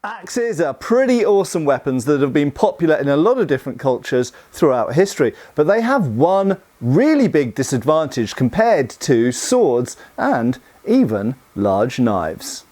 Axes are pretty awesome weapons that have been popular in a lot of different cultures throughout history, but they have one really big disadvantage compared to swords and even large knives.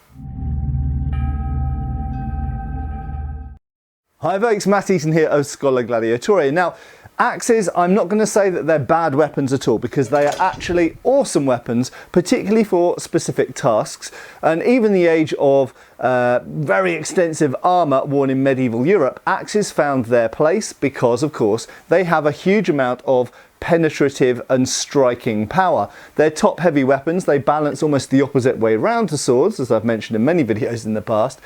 Hi folks, Matt Easton here of Schola Gladiatoria. Now, axes, I'm not going to say that they're bad weapons at all, because they are actually awesome weapons, particularly for specific tasks. And even in the age of very extensive armour worn in medieval Europe, axes found their place because, of course, they have a huge amount of penetrative and striking power. They're top-heavy weapons. They balance almost the opposite way round to swords, as I've mentioned in many videos in the past.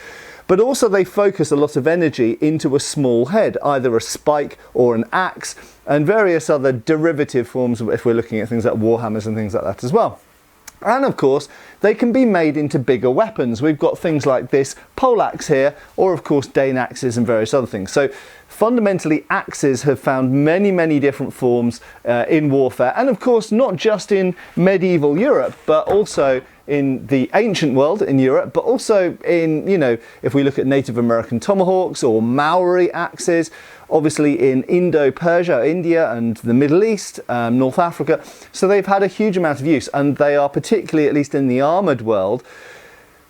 But also they focus a lot of energy into a small head, either a spike or an axe, and various other derivative forms if we're looking at things like warhammers and things like that as well. And of course, they can be made into bigger weapons. We've got things like this poleaxe here, or of course Dane axes and various other things. So fundamentally, axes have found many different forms in warfare, and of course not just in medieval Europe, but also in the ancient world in Europe, but also in, if we look at Native American tomahawks or Maori axes, obviously in Indo-Persia, India and the Middle East, North Africa. So they've had a huge amount of use, and they are particularly, at least in the armoured world,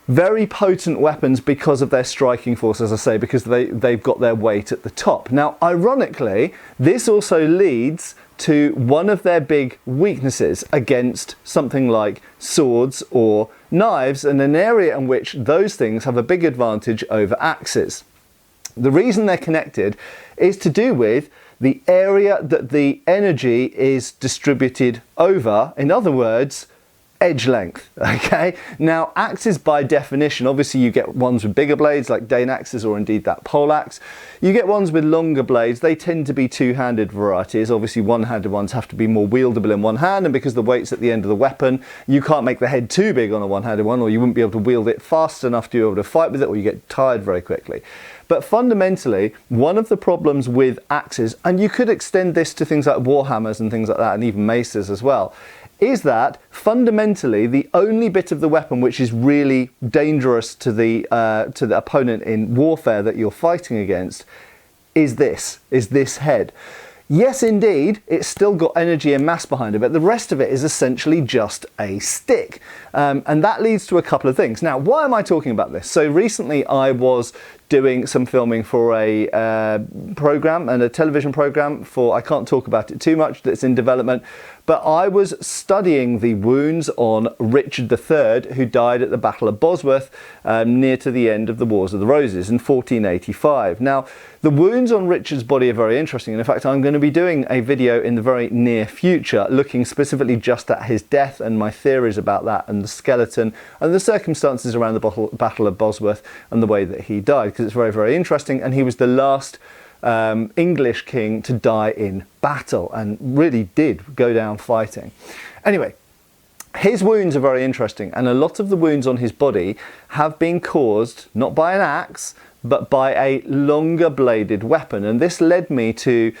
very potent weapons because of their striking force, as I say, because they've got their weight at the top. Now, ironically, this also leads to one of their big weaknesses against something like swords or knives, and an area in which those things have a big advantage over axes. The reason they're connected is to do with the area that the energy is distributed over. In other words, edge length. Okay, now axes by definition, obviously you get ones with bigger blades like Dane axes, or indeed that poleaxe. You get ones with longer blades. They tend to be two-handed varieties. Obviously one-handed ones have to be more wieldable in one hand, and because the weight's at the end of the weapon, you can't make the head too big on a one-handed one, or you wouldn't be able to wield it fast enough to be able to fight with it, or you get tired very quickly. But fundamentally, one of the problems with axes, and you could extend this to things like warhammers and things like that, and even maces as well, is that fundamentally the only bit of the weapon which is really dangerous to the opponent in warfare that you're fighting against is this head. Yes, indeed, it's still got energy and mass behind it, but the rest of it is essentially just a stick. And that leads to a couple of things. Now, why am I talking about this? So recently I was doing some filming for a program, and a television program for, I can't talk about it too much, that's in development, but I was studying the wounds on Richard III, who died at the Battle of Bosworth near to the end of the Wars of the Roses in 1485. Now, the wounds on Richard's body are very interesting, and in fact I'm going to be doing a video in the very near future looking specifically just at his death and my theories about that, and the skeleton and the circumstances around the Battle of Bosworth and the way that he died, because it's very interesting, and he was the last English king to die in battle and really did go down fighting. Anyway, his wounds are very interesting, and a lot of the wounds on his body have been caused not by an axe but by a longer bladed weapon, and this led me to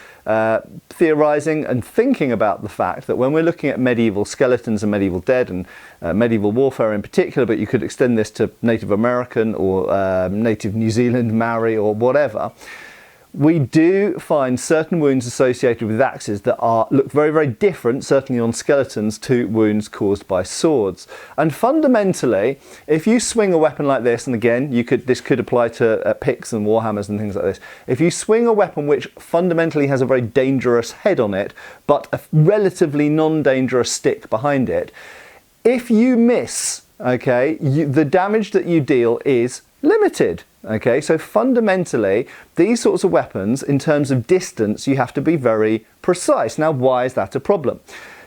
theorizing and thinking about the fact that when we're looking at medieval skeletons and medieval dead and medieval warfare in particular, but you could extend this to Native American or Native New Zealand, Maori or whatever, we do find certain wounds associated with axes that look very different, certainly on skeletons, to wounds caused by swords. And fundamentally, if you swing a weapon like this, and again, this could apply to picks and warhammers and things like this, if you swing a weapon which fundamentally has a very dangerous head on it, but a relatively non-dangerous stick behind it, if you miss, okay, the damage that you deal is limited. Okay, so fundamentally, these sorts of weapons, in terms of distance, you have to be very precise. Now, why is that a problem?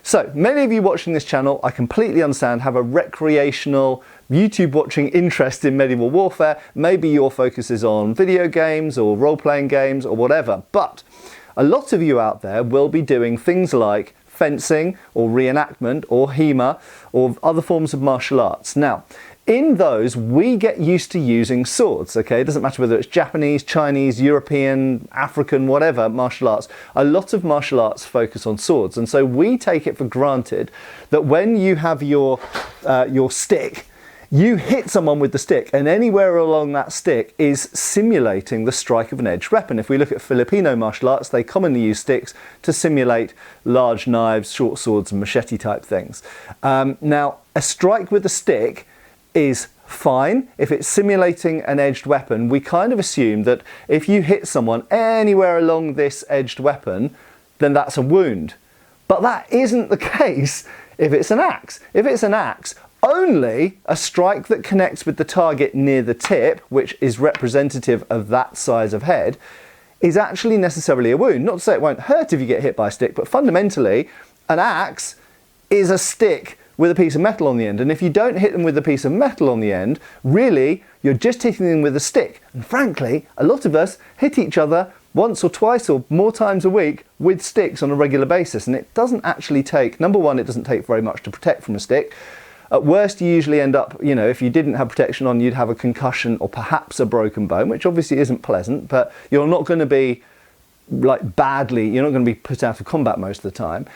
So, many of you watching this channel, I completely understand, have a recreational YouTube watching interest in medieval warfare. Maybe your focus is on video games or role-playing games or whatever, but a lot of you out there will be doing things like fencing or reenactment or HEMA or other forms of martial arts. Now, in those, we get used to using swords, okay? It doesn't matter whether it's Japanese, Chinese, European, African, whatever martial arts. A lot of martial arts focus on swords, and so we take it for granted that when you have your stick, You hit someone with the stick, and anywhere along that stick is simulating the strike of an edged weapon. If we look at Filipino martial arts, they commonly use sticks to simulate large knives, short swords, and machete type things. Now, a strike with a stick is fine. If it's simulating an edged weapon, we kind of assume that if you hit someone anywhere along this edged weapon, then that's a wound. But that isn't the case if it's an axe. If it's an axe, only a strike that connects with the target near the tip, which is representative of that size of head, is actually necessarily a wound. Not to say it won't hurt if you get hit by a stick, but fundamentally, an axe is a stick with a piece of metal on the end. And if you don't hit them with a piece of metal on the end, really, you're just hitting them with a stick. And frankly, a lot of us hit each other once or twice or more times a week with sticks on a regular basis. And it doesn't actually take, number one, it doesn't take very much to protect from a stick. At worst, you usually end up, you know, if you didn't have protection on, you'd have a concussion or perhaps a broken bone, which obviously isn't pleasant, but you're not going to be you're not going to be put out of combat most of the time.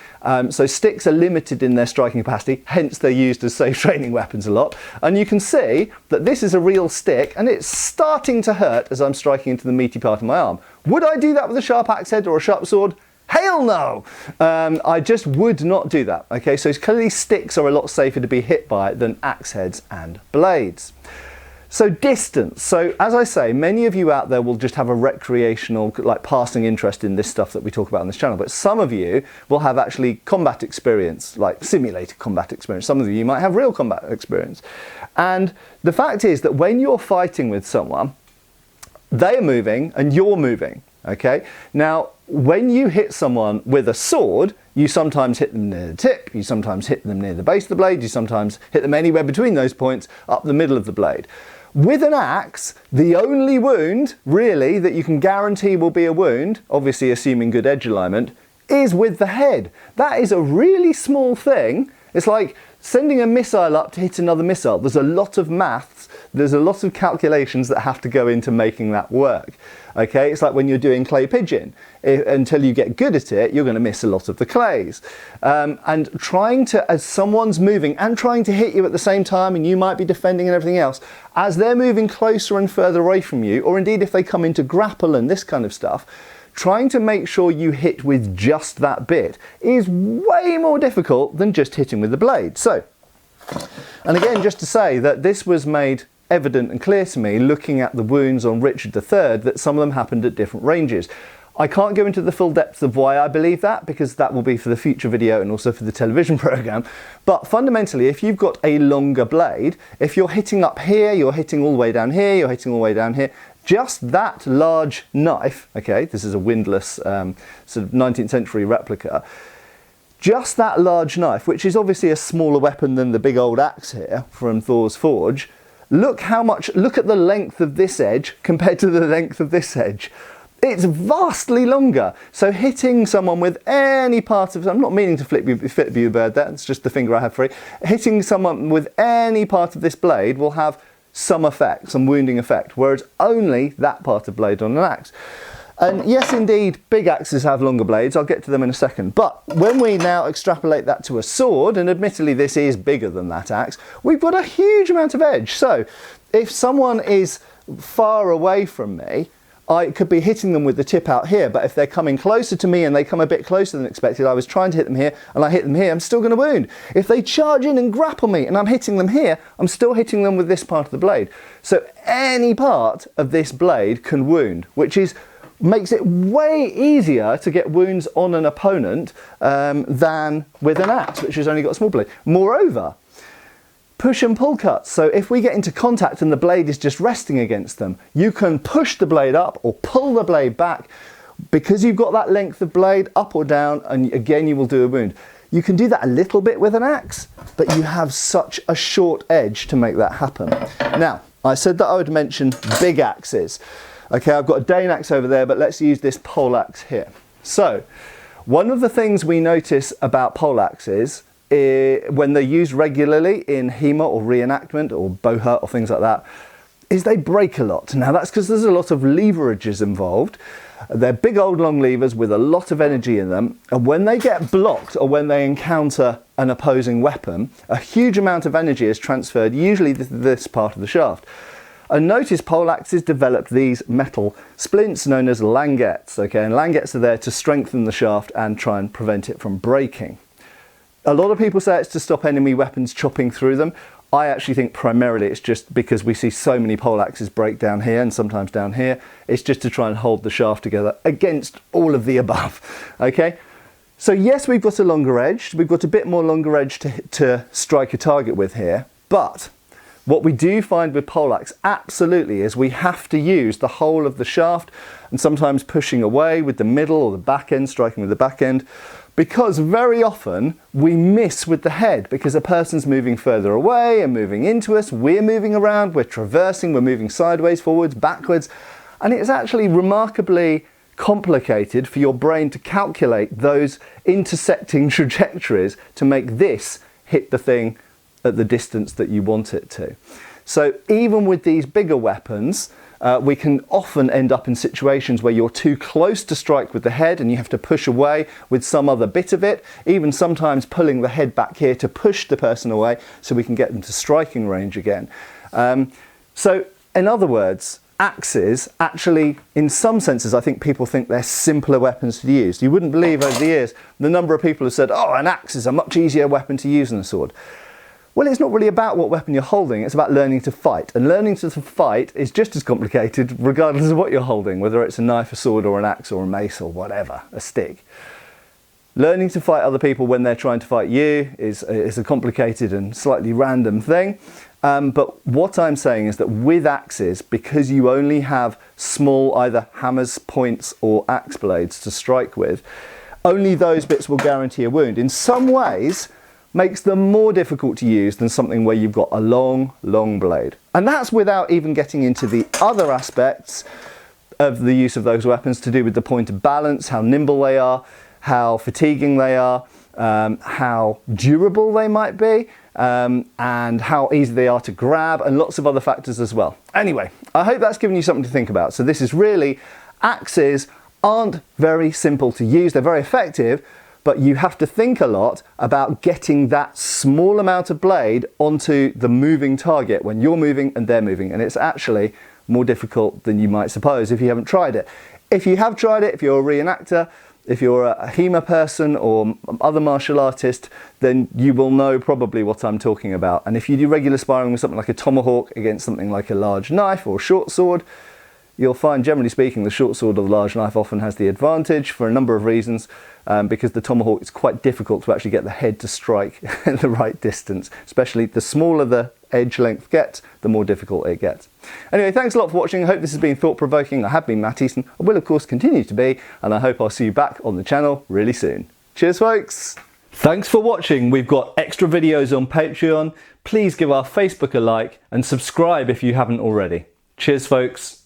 So sticks are limited in their striking capacity, hence they're used as safe training weapons a lot. And you can see that this is a real stick and it's starting to hurt as I'm striking into the meaty part of my arm. Would I do that with a sharp axe head or a sharp sword? Hell no! I just would not do that. Okay, so clearly sticks are a lot safer to be hit by than axe heads and blades. So distance. So as I say, many of you out there will just have a recreational, like passing interest in this stuff that we talk about on this channel, but some of you will have actually combat experience, like simulated combat experience. Some of you might have real combat experience. And the fact is that when you're fighting with someone, they are moving and you're moving. Okay, now when you hit someone with a sword, you sometimes hit them near the tip, you sometimes hit them near the base of the blade, you sometimes hit them anywhere between those points up the middle of the blade. With an axe, the only wound really that you can guarantee will be a wound, obviously assuming good edge alignment, is with the head. That is a really small thing. It's like sending a missile up to hit another missile. There's a lot of maths, there's a lot of calculations that have to go into making that work. Okay, it's like when you're doing clay pigeon. Until you get good at it, you're going to miss a lot of the clays. And trying to, as someone's moving and trying to hit you at the same time, and you might be defending and everything else, as they're moving closer and further away from you, or indeed if they come into grapple and this kind of stuff, trying to make sure you hit with just that bit is way more difficult than just hitting with the blade. So, and again, just to say that this was made evident and clear to me looking at the wounds on Richard III, that some of them happened at different ranges. I can't go into the full depth of why I believe that, because that will be for the future video and also for the television program. But fundamentally, if you've got a longer blade, if you're hitting up here, you're hitting all the way down here, you're hitting all the way down here, just that large knife, okay, this is a windlass sort of 19th century replica, just that large knife, which is obviously a smaller weapon than the big old axe here from Thor's Forge, look at the length of this edge compared to the length of this edge. It's vastly longer. So hitting someone with any part of, I'm not meaning to flip you a bird, that's just the finger I have free. Hitting someone with any part of this blade will have some effect, some wounding effect, whereas only that part of blade on an axe. And yes, indeed, big axes have longer blades. I'll get to them in a second. But when we now extrapolate that to a sword, and admittedly this is bigger than that axe, we've got a huge amount of edge. So if someone is far away from me, I could be hitting them with the tip out here, but if they're coming closer to me and they come a bit closer than expected, I was trying to hit them here and I hit them here, I'm still going to wound. If they charge in and grapple me and I'm hitting them here, I'm still hitting them with this part of the blade. So any part of this blade can wound, which makes it way easier to get wounds on an opponent than with an axe, which has only got a small blade. Moreover, push and pull cuts. So if we get into contact and the blade is just resting against them, you can push the blade up or pull the blade back because you've got that length of blade up or down, and again you will do a wound. You can do that a little bit with an axe, but you have such a short edge to make that happen. Now, I said that I would mention big axes. Okay, I've got a Dane axe over there, but let's use this poleaxe here. So, one of the things we notice about poleaxes when they're used regularly in HEMA or reenactment or boha or things like that, is they break a lot. Now that's because there's a lot of leverages involved. They're big old long levers with a lot of energy in them, and when they get blocked or when they encounter an opposing weapon, a huge amount of energy is transferred, usually to this part of the shaft. And notice poleaxes developed these metal splints known as languettes, okay? And languettes are there to strengthen the shaft and try and prevent it from breaking. A lot of people say it's to stop enemy weapons chopping through them. I actually think primarily it's just because we see so many poleaxes break down here and sometimes down here. It's just to try and hold the shaft together against all of the above, okay? So yes, we've got a longer edge. We've got a bit more longer edge to strike a target with here, but what we do find with poleaxe absolutely is we have to use the whole of the shaft and sometimes pushing away with the middle or the back end, striking with the back end, because very often we miss with the head because a person's moving further away and moving into us, we're moving around, we're traversing, we're moving sideways, forwards, backwards, and it's actually remarkably complicated for your brain to calculate those intersecting trajectories to make this hit the thing at the distance that you want it to. So even with these bigger weapons, we can often end up in situations where you're too close to strike with the head and you have to push away with some other bit of it, even sometimes pulling the head back here to push the person away so we can get them to striking range again. So in other words, axes actually, in some senses, I think people think they're simpler weapons to use. You wouldn't believe over the years the number of people who said, oh, an axe is a much easier weapon to use than a sword. Well, it's not really about what weapon you're holding, it's about learning to fight. And learning to fight is just as complicated regardless of what you're holding, whether it's a knife, a sword, or an axe, or a mace, or whatever, a stick. Learning to fight other people when they're trying to fight you is a complicated and slightly random thing. But what I'm saying is that with axes, because you only have small either hammers, points, or axe blades to strike with, only those bits will guarantee a wound. In some ways, makes them more difficult to use than something where you've got a long blade. And that's without even getting into the other aspects of the use of those weapons to do with the point of balance, how nimble they are, how fatiguing they are, how durable they might be, and how easy they are to grab, and lots of other factors as well. Anyway, I hope that's given you something to think about. So this is really, axes aren't very simple to use, they're very effective, but you have to think a lot about getting that small amount of blade onto the moving target when you're moving and they're moving. And it's actually more difficult than you might suppose if you haven't tried it. If you have tried it, if you're a reenactor, if you're a HEMA person or other martial artist, then you will know probably what I'm talking about. And if you do regular sparring with something like a tomahawk against something like a large knife or a short sword, you'll find, generally speaking, the short sword or the large knife often has the advantage for a number of reasons, because the tomahawk is quite difficult to actually get the head to strike at the right distance. Especially the smaller the edge length gets, the more difficult it gets. Anyway, thanks a lot for watching. I hope this has been thought-provoking. I have been Matt Easton. I will, of course, continue to be, and I hope I'll see you back on the channel really soon. Cheers, folks. Thanks for watching. We've got extra videos on Patreon. Please give our Facebook a like and subscribe if you haven't already. Cheers, folks.